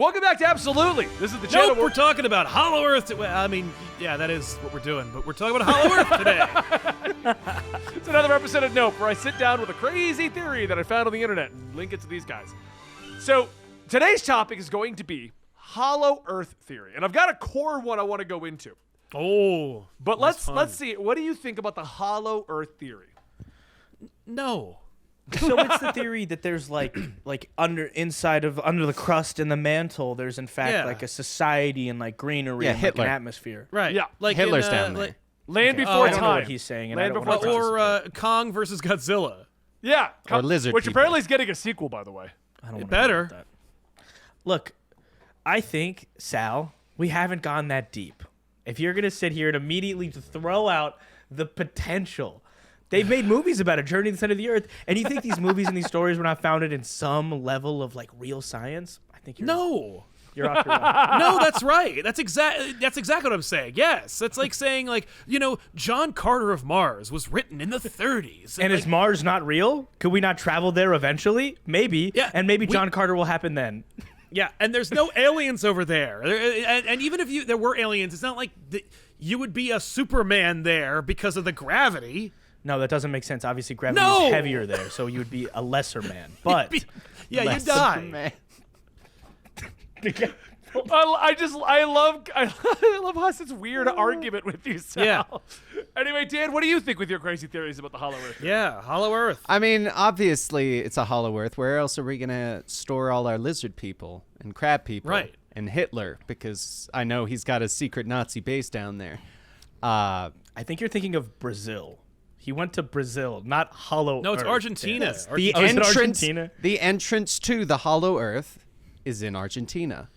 Welcome back to Absolutely. This is the channel. Nope, we're talking about Hollow Earth. I mean, yeah, that is what we're doing, but we're talking about Hollow Earth today. It's another episode of Nope, where I sit down with a crazy theory that I found on the internet and link it to these guys. So today's topic is going to be Hollow Earth theory, and I've got a core one I want to go into. Oh, But let's see. What do you think about the Hollow Earth theory? No. So it's the theory that there's like under the crust and the mantle, there's in fact like a society and like greenery and like Hitler. an atmosphere. Right. Yeah. Like Hitler's in, down there. Land Okay. before I don't know time. what he's saying, and Land I don't before want to Or Kong versus Godzilla. Yeah. Or lizard Which people. apparently is getting a sequel, by the way. I don't want better. that. Look, I think, Sal, we haven't gone that deep. If you're going to sit here and immediately throw out the potential, they've made movies about a journey to the center of the earth, and you think these movies and these stories were not founded in some level of like real science? I think you're you're off your rocker. No, that's right. That's exactly what I'm saying. Yes, that's like saying John Carter of Mars was written in the 30s. And is Mars not real? Could we not travel there eventually? Maybe. Yeah, And maybe John Carter will happen then. Yeah, and there's no aliens over there. And even if there were aliens, it's not like you would be a Superman there because of the gravity. No, that doesn't make sense. Obviously, gravity No! is heavier there, so you would be a lesser man. But Yeah, you Less die. Man. I love Hassan's weird argument with you, Sal. Yeah. Anyway, Dan, what do you think with your crazy theories about the Hollow Earth? Yeah, Hollow Earth. I mean, obviously, it's a hollow Earth. Where else are we going to store all our lizard people and crab people? Right. And Hitler, because I know he's got a secret Nazi base down there. I think you're thinking of Brazil. He went to Brazil, not Hollow No, it's Earth. Argentina. The Oh, is it entrance, Argentina? the entrance to the hollow Earth is in Argentina.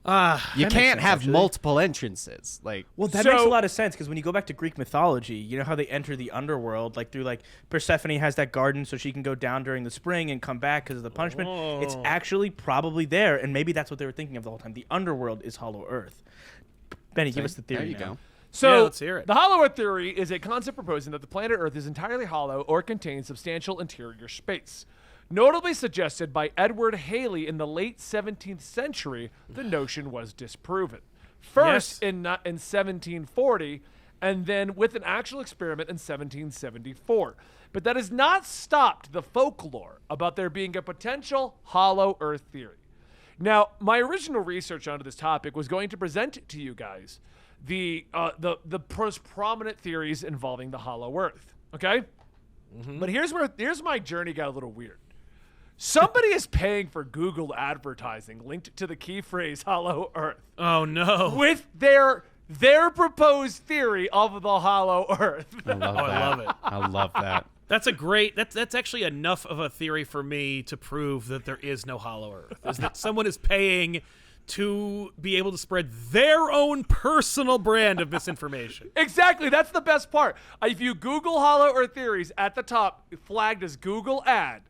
You That makes can't sense, have actually. multiple entrances. Like, Well, that makes a lot of sense because when you go back to Greek mythology, you know how they enter the underworld, like through Persephone has that garden so she can go down during the spring and come back because of the punishment. It's actually probably there, and maybe that's what they were thinking of the whole time. The underworld is Hollow Earth. Benny, give us the theory. there you now. go. So, Yeah, let's hear it. the Hollow Earth theory is a concept proposing that the planet Earth is entirely hollow or contains substantial interior space. Notably suggested by Edward Halley in the late 17th century, the notion was disproven. First Yes. in 1740, and then with an actual experiment in 1774. But that has not stopped the folklore about there being a potential Hollow Earth theory. Now, my original research onto this topic was going to present to you guys the most prominent theories involving the Hollow Earth. Okay, but here's my journey got a little weird. Somebody is paying for Google advertising linked to the key phrase Hollow Earth Oh no. with their proposed theory of the Hollow Earth. I love I that. love it. I love that. That's a great. That's actually enough of a theory for me to prove that there is no Hollow Earth. Is that someone is paying to be able to spread their own personal brand of misinformation. Exactly, that's the best part. If you Google Hollow Earth theories, at the top, flagged as Google ad,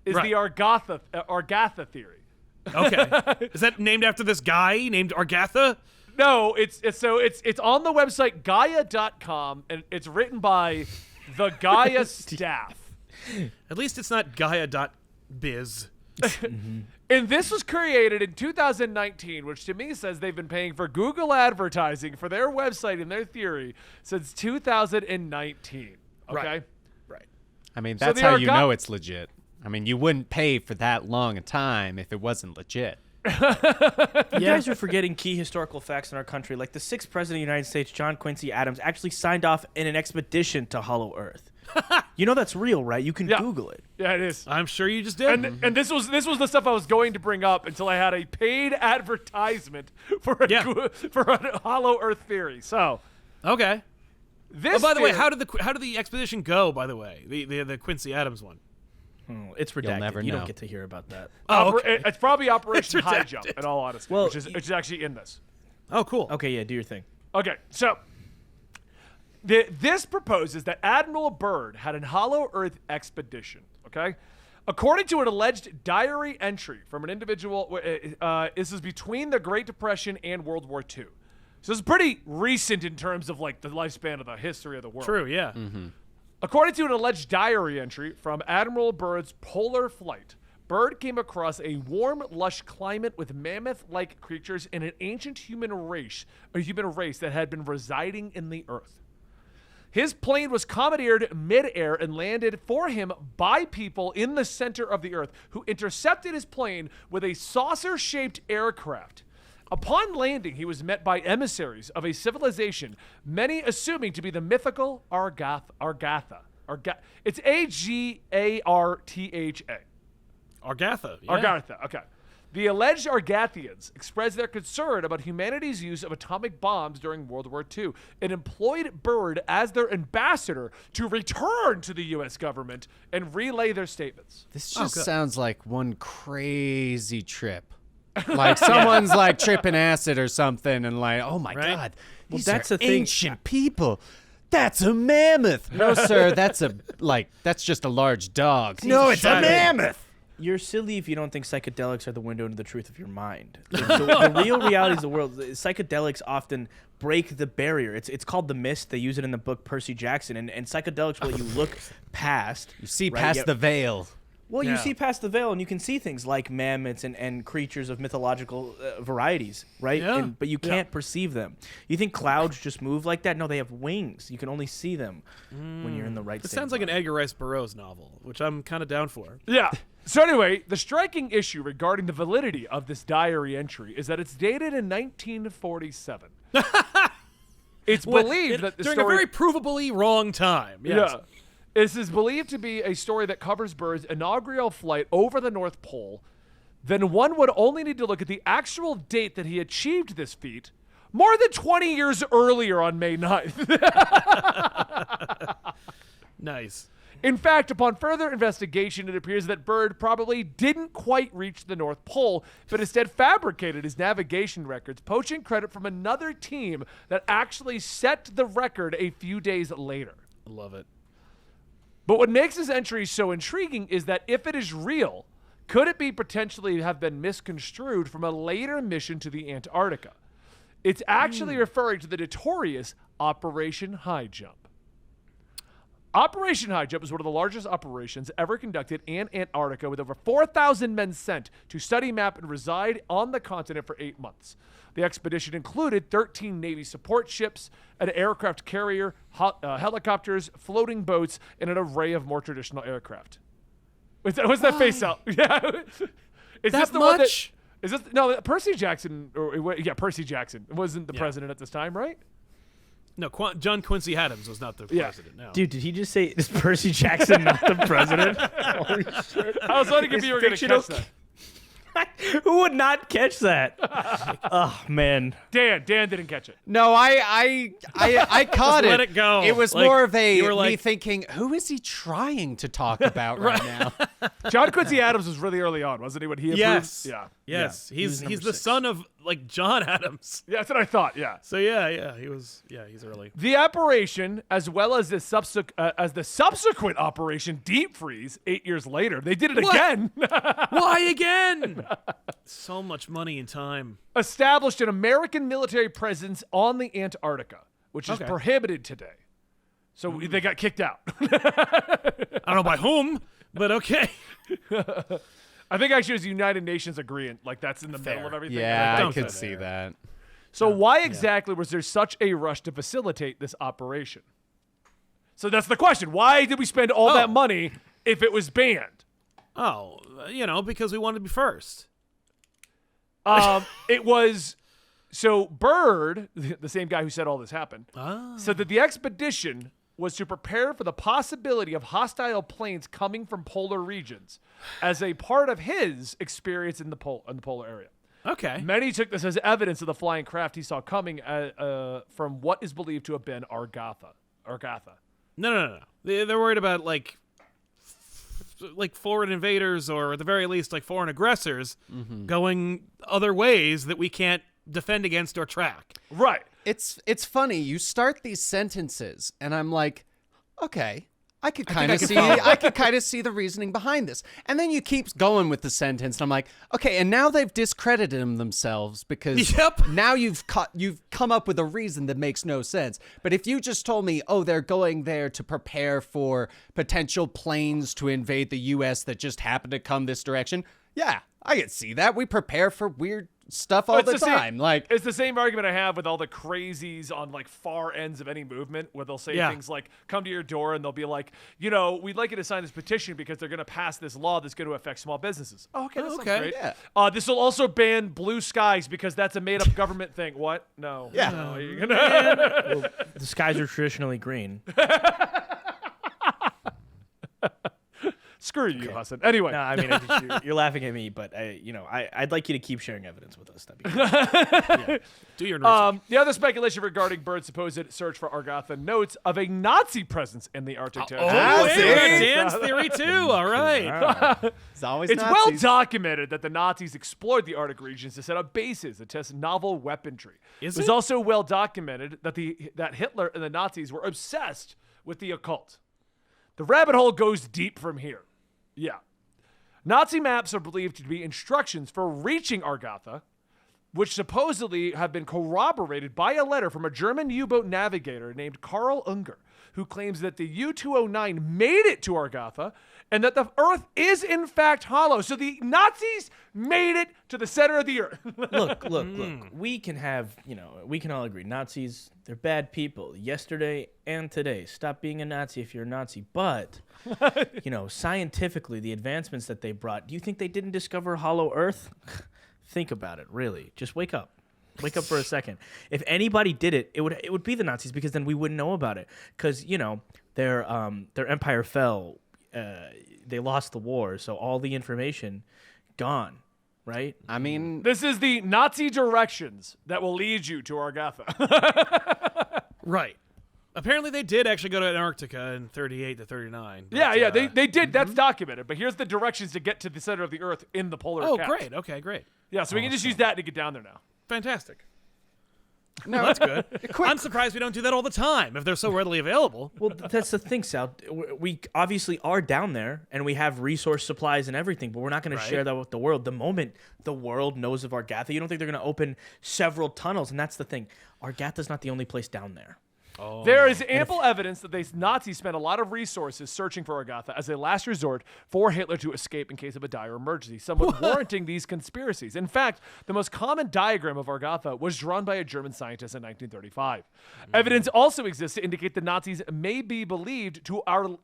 is Right. the Argatha theory. Okay. Is that named after this guy named Argatha? No, it's on the website Gaia.com, and it's written by the Gaia staff. At least it's not Gaia.biz. And this was created in 2019, which to me says they've been paying for Google advertising for their website and their theory since 2019. Okay? Right. I mean, So that's the how you Arga- know it's legit. I mean, you wouldn't pay for that long a time if it wasn't legit. You guys are forgetting key historical facts in our country. Like the 6th president of the United States, John Quincy Adams, actually signed off in an expedition to Hollow Earth. You know that's real, right? You can Yeah. Google it. Yeah, it is. I'm sure you just did. And this was the stuff I was going to bring up until I had a paid advertisement for a Hollow Earth theory. So Okay. this. Oh, by the way, theory- how did the expedition go? By the way, the Quincy Adams one. Oh, it's redacted. never you know. don't get to hear about that. Oh, okay. It's probably Operation It's High redacted. Jump, in all honesty, Well, which is actually in this. Oh, cool. Okay, yeah, do your thing. Okay, so this proposes that Admiral Byrd had a Hollow Earth expedition. Okay, according to an alleged diary entry from an individual, this is between the Great Depression and World War II. So it's pretty recent in terms of like the lifespan of the history of the world. True. Yeah. According to an alleged diary entry from Admiral Byrd's polar flight, Byrd came across a warm, lush climate with mammoth-like creatures and an ancient human race that had been residing in the earth. His plane was commandeered mid-air and landed for him by people in the center of the earth, who intercepted his plane with a saucer-shaped aircraft. Upon landing, he was met by emissaries of a civilization, many assuming to be the mythical Argatha. It's Agartha. Argatha. Yeah. Argatha, okay. The alleged Argathians expressed their concern about humanity's use of atomic bombs during World War II and employed Byrd as their ambassador to return to the U.S. government and relay their statements. This just sounds like one crazy trip. Like someone's like tripping acid or something, and like, oh my God, these that's are the thing. ancient people. That's a mammoth. No, sir, that's just a large dog. No, it's a mammoth. You're silly if you don't think psychedelics are the window into the truth of your mind. The real realities of the world, psychedelics often break the barrier. It's called the mist. They use it in the book Percy Jackson. And psychedelics will let you look past. You see right? past the veil. Well, you see past the veil, and you can see things like mammoths and creatures of mythological varieties, right? Yeah. But you can't perceive them. You think clouds just move like that? No, they have wings. You can only see them when you're in the right It state sounds of like an mind. Edgar Rice Burroughs novel, which I'm kind of down for. Yeah. So anyway, the striking issue regarding the validity of this diary entry is that it's dated in 1947. It's believed that the during story... a very provably wrong time. Yes. Yeah. This is believed to be a story that covers Byrd's inaugural flight over the North Pole. Then one would only need to look at the actual date that he achieved this feat, more than 20 years earlier on May 9th. Nice. In fact, upon further investigation, it appears that Byrd probably didn't quite reach the North Pole, but instead fabricated his navigation records, poaching credit from another team that actually set the record a few days later. I love it. But what makes his entry so intriguing is that if it is real, could it be potentially have been misconstrued from a later mission to the Antarctica? It's actually referring to the notorious Operation High Jump. Operation High Jump is one of the largest operations ever conducted in Antarctica, with over 4,000 men sent to study, map, and reside on the continent for 8 months. The expedition included 13 Navy support ships, an aircraft carrier, helicopters, floating boats, and an array of more traditional aircraft. What's that face out? Yeah. Is That this the one that, much? is this no Percy Jackson? Percy Jackson wasn't the president at this time, right? No, John Quincy Adams was not the president. No. Dude, did he just say, is Percy Jackson not the president? Holy shit. I was wondering if you were going to catch that. Who would not catch that? Oh, man. Dan didn't catch it. No, I caught it. let it go. It was Like, more of you were me like- thinking, who is he trying to talk about right now? John Quincy Adams was really early on, wasn't he? When he approved? Yes. Yeah. Yes. He's number the 6. son of like John Adams. Yeah, that's what I thought. Yeah. So he's early. The operation, as well as the subsequent Operation Deep Freeze 8 years later, they did it What? again. Why again? So much money and time. Established an American military presence on the Antarctica, which is Okay. prohibited today. So they got kicked out. I don't know by whom, but okay. I think actually it was the United Nations agreement. Like that's in the middle of everything. Yeah, I Don't could go see there. that. So why exactly was there such a rush to facilitate this operation? So that's the question. Why did we spend all that money if it was banned? Oh, because we wanted to be first. It was so Byrd, the same guy who said all this happened, said that the expedition was to prepare for the possibility of hostile planes coming from polar regions as a part of his experience in the polar area. Okay. Many took this as evidence of the flying craft he saw coming from what is believed to have been Argatha. No. They're worried about like foreign invaders, or at the very least like foreign aggressors going other ways that we can't defend against or track. Right. It's funny. You start these sentences, and I'm like, okay, I could kind of see I could kind of see the reasoning behind this. And then you keep going with the sentence and I'm like, okay, and now they've discredited themselves because now you've come up with a reason that makes no sense. But if you just told me, "Oh, they're going there to prepare for potential planes to invade the US that just happen to come this direction." Yeah, I could see that. We prepare for weird stuff all the time. Like, it's the same argument I have with all the crazies on like far ends of any movement where they'll say things like, come to your door and they'll be like, we'd like you to sign this petition because they're going to pass this law that's going to affect small businesses. Oh, okay, that sounds great. Yeah. This will also ban blue skies because that's a made-up government thing. What? No. Yeah. No, you're gonna Well, the skies are traditionally green. Screw you, Hassan. Anyway. No, I mean, you're laughing at me, but I'd like you to keep sharing evidence with us. That'd be great. Do your research. The other speculation regarding Bird's supposed search for Argatha notes of a Nazi presence in the Arctic territory. Dan's theory too. All right. it's always It's well Nazis. documented that the Nazis explored the Arctic regions to set up bases that test novel weaponry. Is it was it? also well documented that Hitler and the Nazis were obsessed with the occult. The rabbit hole goes deep from here. Yeah. Nazi maps are believed to be instructions for reaching Argatha, which supposedly have been corroborated by a letter from a German U-boat navigator named Karl Unger, who claims that the U-209 made it to Argatha and that the Earth is in fact hollow. So the Nazis made it to the center of the Earth. Look. We can all agree. Nazis, they're bad people. Yesterday and today. Stop being a Nazi if you're a Nazi. But, scientifically, the advancements that they brought, do you think they didn't discover hollow Earth? Think about it, really. Just wake up. Wake up for a second. If anybody did it, it would be the Nazis because then we wouldn't know about it. Because, their empire fell. They lost the war, so all the information gone, right? I mean, This is the Nazi directions that will lead you to Argatha. Right. Apparently, they did actually go to Antarctica in 38 to 39. but, Yeah, they did. That's documented. But here's the directions to get to the center of the Earth in the polar Oh, cap. great. Okay, great. Yeah, so we can just use that to get down there now. Fantastic. no, That's good. I'm surprised we don't do that all the time if they're so readily available. Well, that's the thing, Sal. We obviously are down there, and we have resource supplies and everything, but we're not going to share that with the world. The moment the world knows of Argatha, you don't think they're going to open several tunnels, and that's the thing. Argatha's not the only place down there. There is ample evidence that the Nazis spent a lot of resources searching for Argatha as a last resort for Hitler to escape in case of a dire emergency, somewhat warranting these conspiracies. In fact, the most common diagram of Argatha was drawn by a German scientist in 1935. Evidence also exists to indicate the Nazis may be believed to our...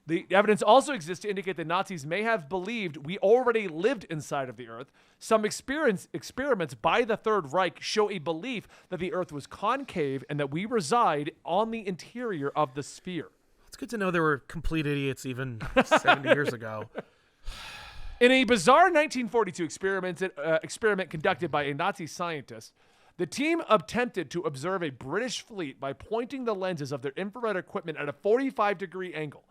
The evidence also exists to indicate that Nazis may have believed we already lived inside of the Earth. Some experiments by the Third Reich show a belief that the Earth was concave and that we reside on the interior of the sphere. It's good to know there were complete idiots even 70 years ago. In a bizarre 1942 experiment conducted by a Nazi scientist, the team attempted to observe a British fleet by pointing the lenses of their infrared equipment at a 45-degree angle.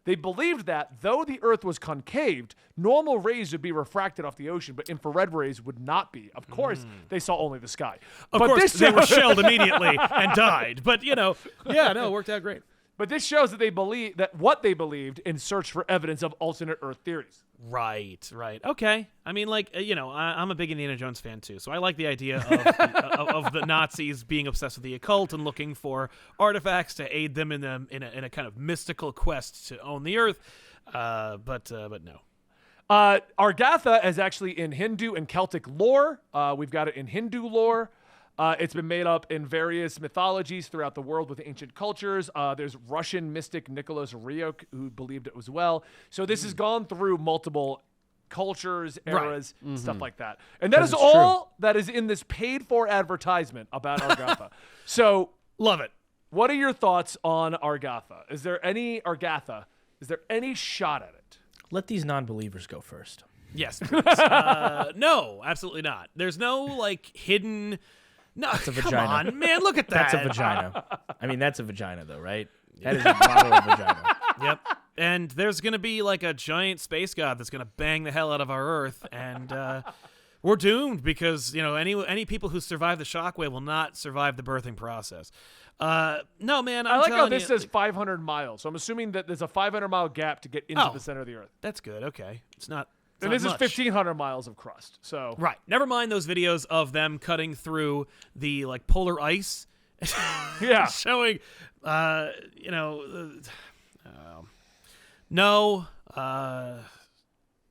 They believed that, though the Earth was concaved, normal rays would be refracted off the ocean, but infrared rays would not be. Of course, they saw only the sky. Of course, they were shelled immediately and died. But, it worked out great. But this shows that what they believed in search for evidence of alternate Earth theories. Right. Okay. I mean, I'm a big Indiana Jones fan too, so I like the idea of the Nazis being obsessed with the occult and looking for artifacts to aid them in a kind of mystical quest to own the Earth. But no. Argatha is actually in Hindu and Celtic lore. We've got it in Hindu lore. It's been made up in various mythologies throughout the world with ancient cultures. There's Russian mystic Nicholas Ryuk who believed it as well. So this has gone through multiple cultures, eras, stuff like that. And that is all that is in this paid-for advertisement about Argatha. So Love it. what are your thoughts on Argatha? Is there any shot at it? Let these non-believers go first. Yes. Please. No, absolutely not. There's no hidden... No, come vagina. on, man, look at that. That's a vagina. I mean, that's a vagina, though, right? That is a bottle of vagina. Yep. And there's going to be a giant space god that's going to bang the hell out of our Earth. And we're doomed because any people who survive the shockwave will not survive the birthing process. No, man, I like how telling this you, says 500 miles. So I'm assuming that there's a 500-mile gap to get into the center of the Earth. That's good. Okay, it's not. And not this much. is 1,500 miles of crust. So Right. Never mind those videos of them cutting through the polar ice. Yeah. Showing, no.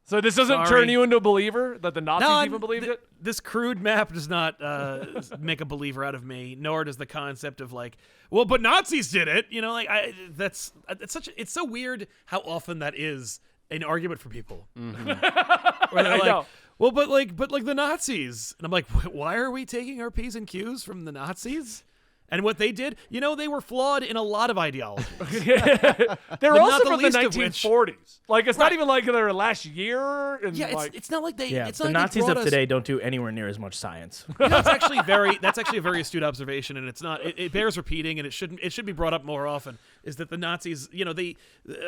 So this doesn't Sorry. turn you into a believer that the Nazis No, even believed it? This crude map does not make a believer out of me, nor does the concept of but Nazis did it. It's so weird how often that is an argument for people. Mm-hmm. Where they're I like, know. well, but the Nazis, and I'm like, why are we taking our P's and Q's from the Nazis? And what they did, they were flawed in a lot of ideologies. They're But also not the from the least of which- 1940s. It's not even like their last year. And Yeah, it's not like they. Yeah, it's the not like they Nazis brought of us- today don't do anywhere near as much science. That's actually a very astute observation, and it's not. It bears repeating, and it should be brought up more often. Is that the Nazis?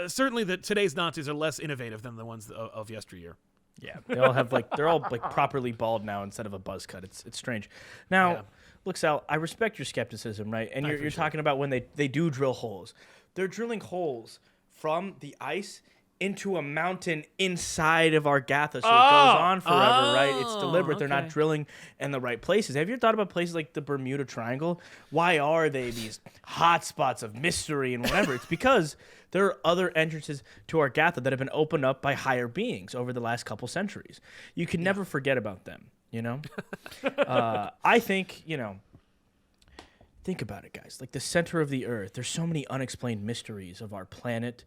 Certainly that today's Nazis are less innovative than the ones of yesteryear. Yeah, they all have they're all properly bald now instead of a buzz cut. It's strange. Now, Yeah. look, Sal, I respect your skepticism, right? And you're talking about when they do drill holes. They're drilling holes from the ice into a mountain inside of Argatha, so it goes on forever, right? It's deliberate. They're not okay. drilling in the right places. Have you ever thought about places like the Bermuda Triangle? Why are they these hot spots of mystery and whatever? It's because there are other entrances to Argatha that have been opened up by higher beings over the last couple centuries. You can never forget about them, I think, think about it, guys. The center of the Earth, there's so many unexplained mysteries of our planet.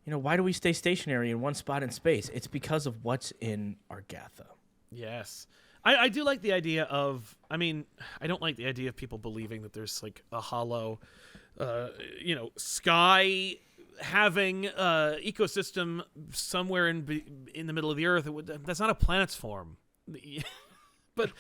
Why do we stay stationary in one spot in space? It's because of what's in Argatha. Yes. I do like the idea of. I don't like the idea of people believing that there's a hollow, sky having ecosystem somewhere in the middle of the Earth. That's not a planet's form. But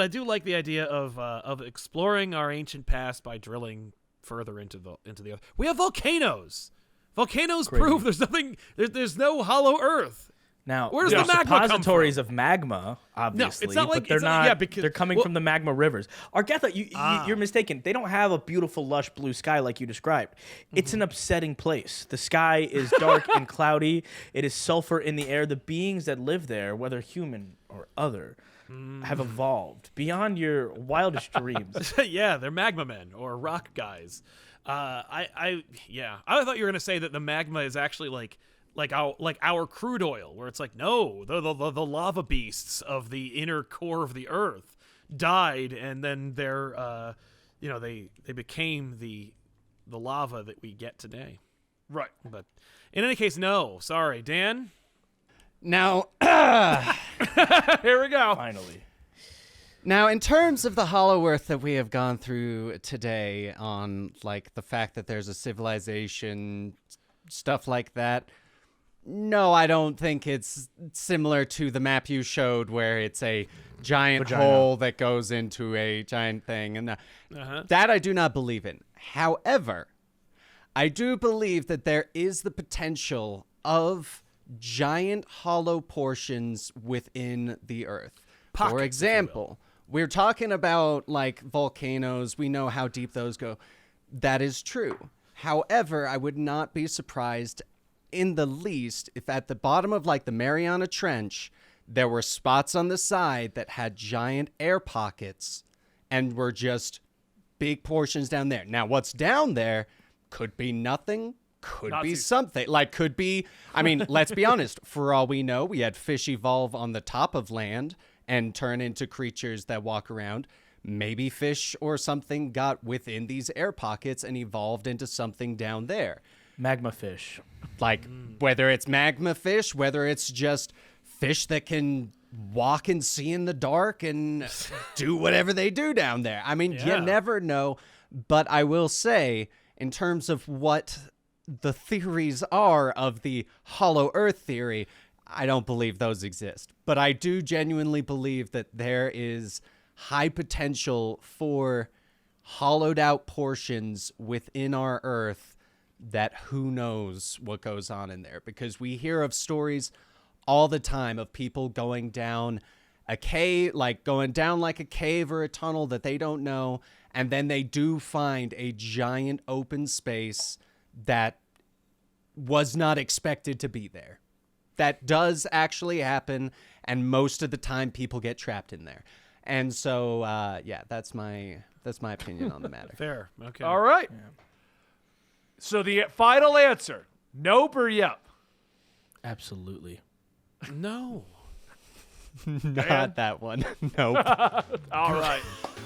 I do like the idea of exploring our ancient past by drilling further into the Earth. We have volcanoes. Volcanoes prove there's nothing. There's no hollow Earth. Now, Where does there's the magma come suppositories of magma, obviously, it's not but like- they're it's not- not. yeah, because- they're coming from the magma rivers. Argatha, you're mistaken. They don't have a beautiful, lush blue sky like you described. It's an upsetting place. The sky is dark and cloudy. It is sulfur in the air. The beings that live there, whether human or other, have evolved beyond your wildest dreams. Yeah, they're magma men or rock guys. I thought you were gonna say that the magma is actually like our crude oil, where it's no, the lava beasts of the inner core of the Earth died, and then they became the lava that we get today. Right. But in any case, no. Sorry, Dan. Now, Here we go. Finally. Now, in terms of the Hollow Earth that we have gone through today, on the fact that there's a civilization, stuff like that, no, I don't think it's similar to the map you showed, where it's a giant hole that goes into a giant thing, and that I do not believe in. However, I do believe that there is the potential of giant hollow portions within the Earth. Pockets, For if you example, we're talking about volcanoes. We know how deep those go. That is true. However, I would not be surprised in the least if at the bottom of the Mariana Trench, there were spots on the side that had giant air pockets and were just big portions down there. Now, what's down there could be nothing, could be Nazis. something. Could be, let's be honest. For all we know, we had fish evolve on the top of land and turn into creatures that walk around. Maybe fish or something got within these air pockets and evolved into something down there. Magma fish. Whether it's magma fish, whether it's just fish that can walk and see in the dark and do whatever they do down there. Yeah. You never know. But I will say, in terms of what the theories are of the Hollow Earth theory, I don't believe those exist. But I do genuinely believe that there is high potential for hollowed out portions within our Earth that who knows what goes on in there, because we hear of stories all the time of people going down a cave, like going down like a cave or a tunnel that they don't know. And then they do find a giant open space that was not expected to be there. That does actually happen. And most of the time people get trapped in there. And so, yeah, that's my opinion on the matter. Fair. Okay. All right. So the final answer, nope or yep? Absolutely. No. Not that one. Nope. All right.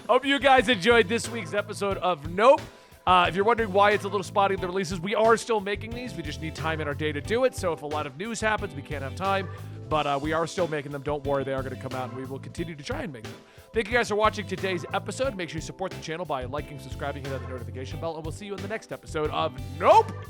Hope you guys enjoyed this week's episode of Nope. If you're wondering why it's a little spotty in the releases, we are still making these. We just need time in our day to do it. So if a lot of news happens, we can't have time. But we are still making them. Don't worry, they are going to come out, and we will continue to try and make them. Thank you guys for watching today's episode. Make sure you support the channel by liking, subscribing, hit the notification bell, and we'll see you in the next episode of Nope!